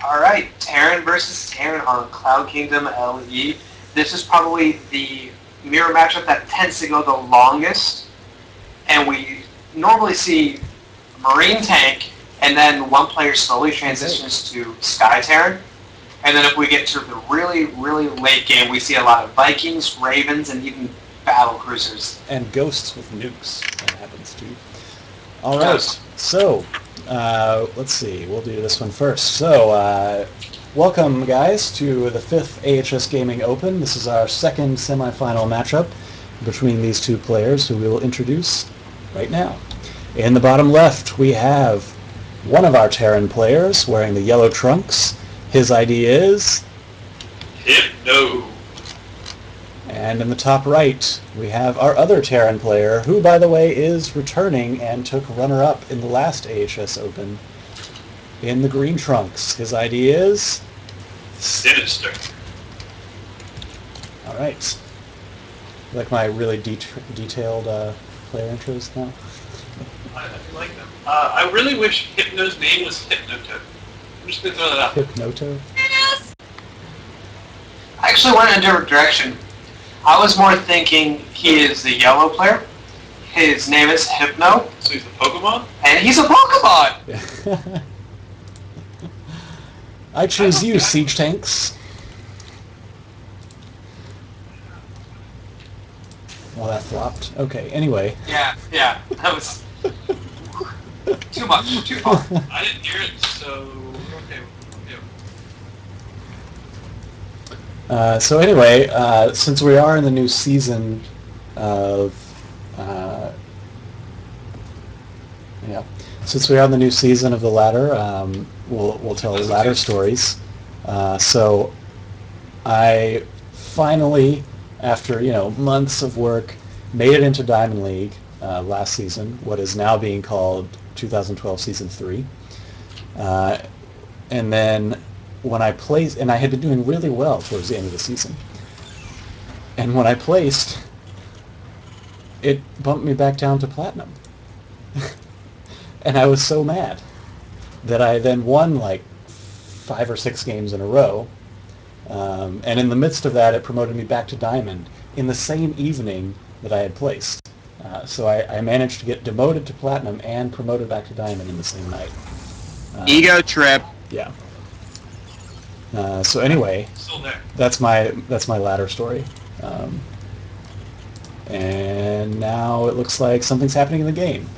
All right, Terran versus Terran on Cloud Kingdom LE. This is probably the mirror matchup that tends to go the longest, and we normally see Marine Tank, and then one player slowly transitions to Sky Terran. And then if we get to the really, really late game, we see a lot of Vikings, Ravens, and even battle cruisers. And ghosts with nukes. That happens too. All right, so let's see. We'll do this one first. So welcome, guys, to the 5th AHS Gaming Open. This is our second semifinal matchup between these two players, who we will introduce right now. In the bottom left, we have one of our Terran players wearing the yellow trunks. His ID is Hypno. And in the top right, we have our other Terran player, who, by the way, is returning and took runner-up in the last AHS Open in the green trunks. His ID is Synystyr. All right. Like my really detailed player intros now? I like them. I really wish Hypno's name was Hypnoto. I'm just going to throw that out. Hypnoto? Yes! I actually went in a different direction. I was more thinking he is the yellow player. His name is Hypno. So he's a Pokemon? And he's a Pokemon! I choose you, Siege Tanks. Well, that flopped. Okay, anyway. Yeah, that was too much, too far. I didn't hear it, so okay. So anyway, since we are in the new season of the ladder, we'll tell ladder stories. So I finally, after months of work, made it into Diamond League last season, what is now being called 2012 Season 3. And then when I placed, and I had been doing really well towards the end of the season, and when I placed, it bumped me back down to Platinum. And I was so mad that I then won like 5 or 6 games in a row. And in the midst of that, it promoted me back to Diamond in the same evening that I had placed. So I managed to get demoted to Platinum and promoted back to Diamond in the same night. Ego trip. Yeah. So anyway, Still there. that's my ladder story. And now it looks like something's happening in the game.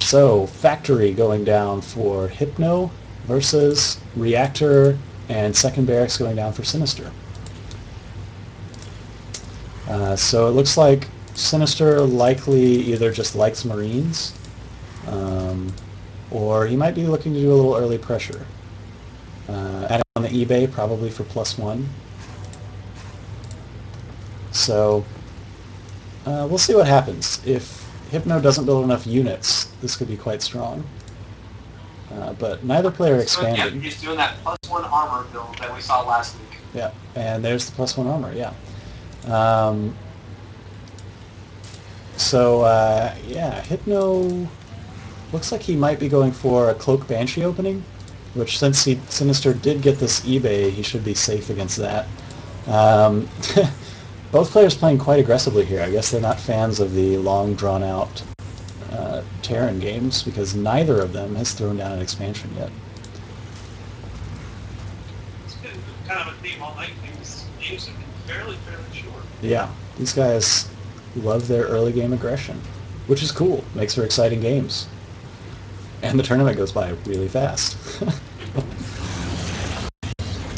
So Factory going down for Hypno versus Reactor, and second barracks going down for Synystyr. So it looks like Synystyr likely either just likes Marines, or he might be looking to do a little early pressure. Adding on the eBay probably for +1. So we'll see what happens. If Hypno doesn't build enough units, this could be quite strong. But neither player expanded. So, yeah, he's doing that +1 armor build that we saw last week. Yeah, and there's the +1 armor, yeah. Yeah, Hypno looks like he might be going for a Cloak Banshee opening, which since Synystyr did get this eBay, he should be safe against that. Both players playing quite aggressively here. I guess they're not fans of the long, drawn-out Terran games, because neither of them has thrown down an expansion yet. It's been kind of a theme all night. These games have been fairly short. Yeah, these guys love their early game aggression, which is cool. Makes for exciting games. And the tournament goes by really fast.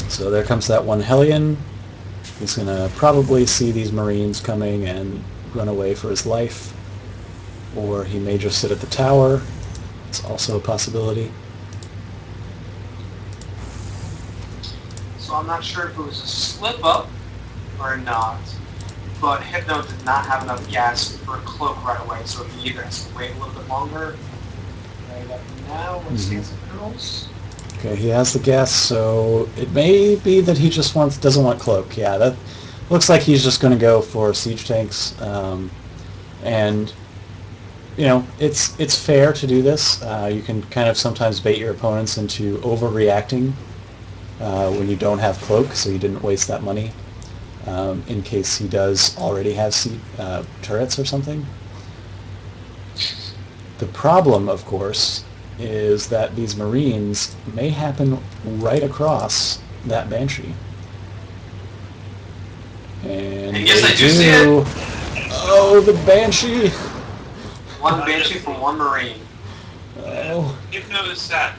So there comes that one Hellion. He's going to probably see these Marines coming and run away for his life. Or he may just sit at the tower. It's also a possibility. So I'm not sure if it was a slip-up or not, but Hypno did not have enough gas for a cloak right away, so he either has to wait a little bit longer. Right up now, let's see some girls. Okay, he has the gas, so it may be that he just doesn't want cloak. Yeah, that looks like he's just going to go for siege tanks, and it's fair to do this. You can kind of sometimes bait your opponents into overreacting when you don't have cloak, so you didn't waste that money in case he does already have turrets or something. The problem, of course, is that these Marines may happen right across that Banshee. And yes, I do see it. Oh, the Banshee! One Banshee for one Marine. Oh. Hypno is sad.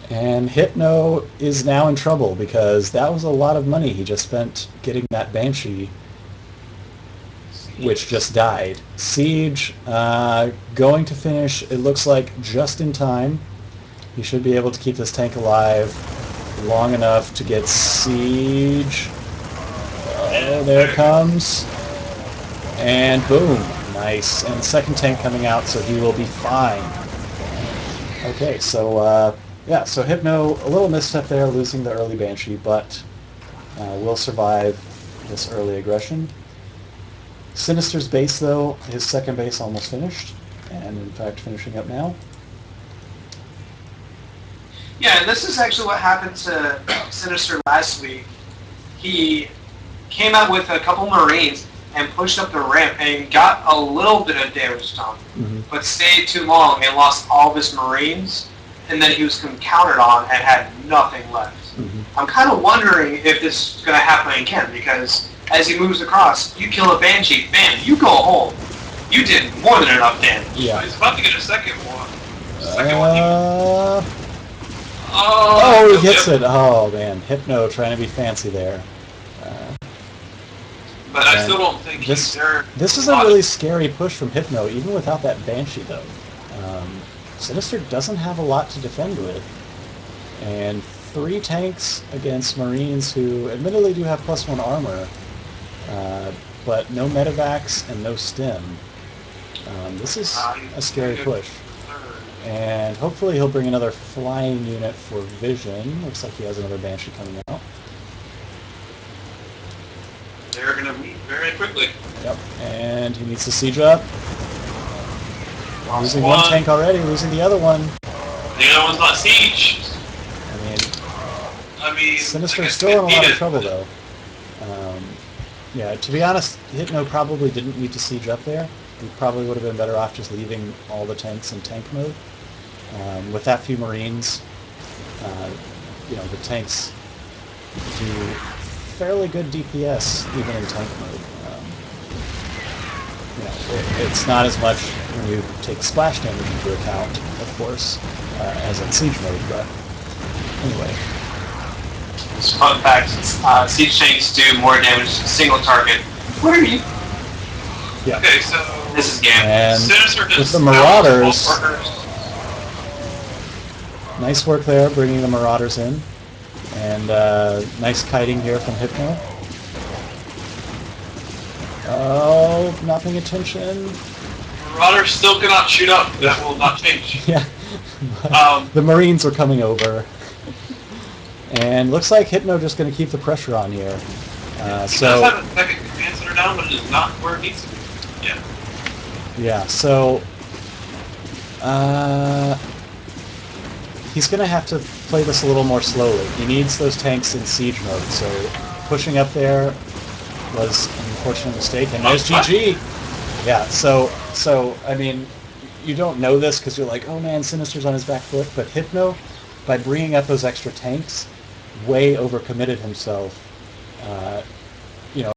And Hypno is now in trouble because that was a lot of money he just spent getting that Banshee, which just died. Siege, going to finish, it looks like, just in time. He should be able to keep this tank alive long enough to get Siege. Oh, there it comes. And boom. Nice. And the second tank coming out, so he will be fine. Okay, so, yeah, so Hypno, a little misstep there, losing the early Banshee, but will survive this early aggression. Synystyr's base, though, his second base almost finished, and in fact finishing up now. Yeah, and this is actually what happened to Synystyr last week. He came out with a couple Marines and pushed up the ramp and got a little bit of damage done, but stayed too long and lost all of his Marines, and then he was countered on and had nothing left. I'm kind of wondering if this is going to happen again, because as he moves across, you kill a Banshee, bam, you go home. You did more than enough damage. Yeah. So he's about to get a second one. Oh, he hits it. Oh, man. Hypno trying to be fancy there. But I still don't think this, he's there. This is a really scary push from Hypno, even without that Banshee, though. Synystyr doesn't have a lot to defend with. And 3 tanks against Marines who admittedly do have +1 armor, but no medevacs and no stim. This is a scary push. And hopefully he'll bring another flying unit for vision. Looks like he has another Banshee coming out. They're going to meet very quickly. Yep, and he needs to siege up. Losing one tank already, losing the other one. The other one's not siege. I mean, Synystyr's still in a lot of trouble, though. Yeah, to be honest, Hypno probably didn't need to siege up there. He probably would have been better off just leaving all the tanks in tank mode. With that few Marines, you know, the tanks do fairly good DPS even in tank mode. You know, it's not as much when you take splash damage into account, of course, as in siege mode, but anyway. Fun fact, siege tanks do more damage to a single target. What are you? Yeah. Okay, so this is Gam. And Synystyr with the Marauders, nice work there, bringing the Marauders in. And nice kiting here from Hypno. Oh, not paying attention. Marauders still cannot shoot up. That will not change. Yeah. The Marines are coming over. And looks like Hypno just going to keep the pressure on here. He does have a second command center down, but it is not where it needs to be. Yeah. Yeah, so he's going to have to play this a little more slowly. He needs those tanks in siege mode, so pushing up there was an unfortunate mistake. And there's GG! Yeah, so I mean, you don't know this because you're like, oh man, Synystyr's on his back foot, but Hypno, by bringing up those extra tanks, way overcommitted himself